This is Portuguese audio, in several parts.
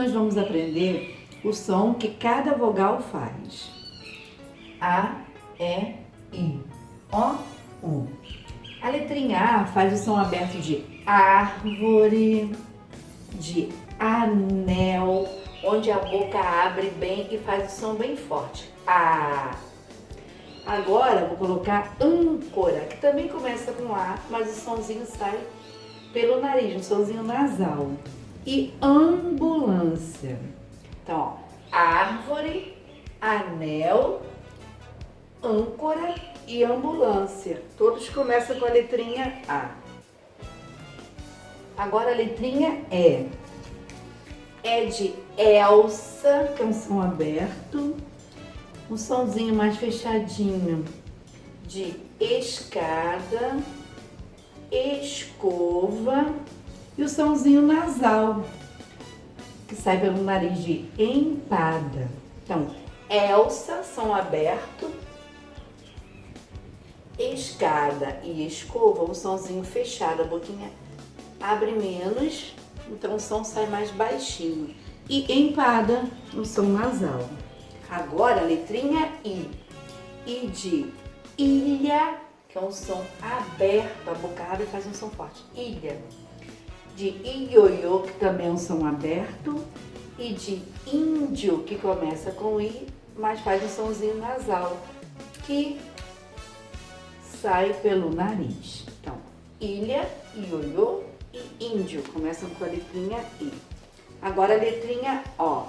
nós vamos aprender o som que cada vogal faz. A, E, I, O, U. A letrinha A faz o som aberto de árvore, de anel, onde a boca abre bem e faz o som bem forte. A. Agora vou colocar âncora, que também começa com A, mas o somzinho sai pelo nariz, um somzinho nasal. E ambulância. Então, ó, árvore, anel, âncora e ambulância. Todos começam com a letrinha A. Agora a letrinha E. É de Elsa, que é um som aberto. Um somzinho mais fechadinho de escada, escova e o somzinho nasal, que sai pelo nariz de empada. Então, Elsa, som aberto, escada e escova, o somzinho fechado, a boquinha abre menos, então o som sai mais baixinho. E empada, o som nasal. Agora a letrinha I. I de ilha, que é um som aberto, a boca abre e faz um som forte. Ilha. De ioiô, que também é um som aberto. E de índio, que começa com I, mas faz um somzinho nasal, que sai pelo nariz. Então, ilha, ioiô e índio começam com a letrinha I. Agora a letrinha O.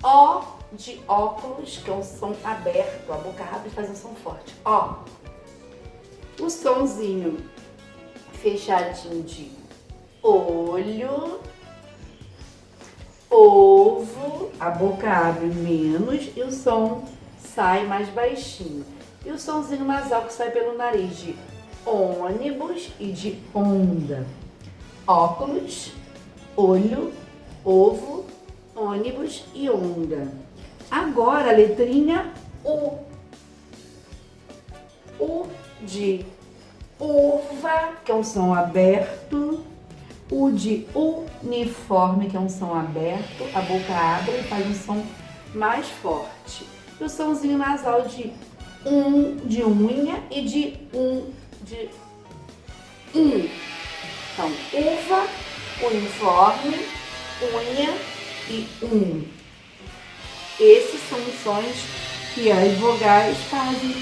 O de óculos, que é um som aberto, a boca abre e faz um som forte. Ó. O sonzinho fechadinho de olho, ovo, a boca abre menos e o som sai mais baixinho. E o sonzinho nasal que sai pelo nariz de ônibus e de onda. Óculos, olho, ovo, ônibus e onda. Agora a letrinha U. U de uva, que é um som aberto. U de uniforme, que é um som aberto. A boca abre e faz um som mais forte. E o somzinho nasal de de unha e de de Então, uva, uniforme, unha e Esses são os sons que as vogais fazem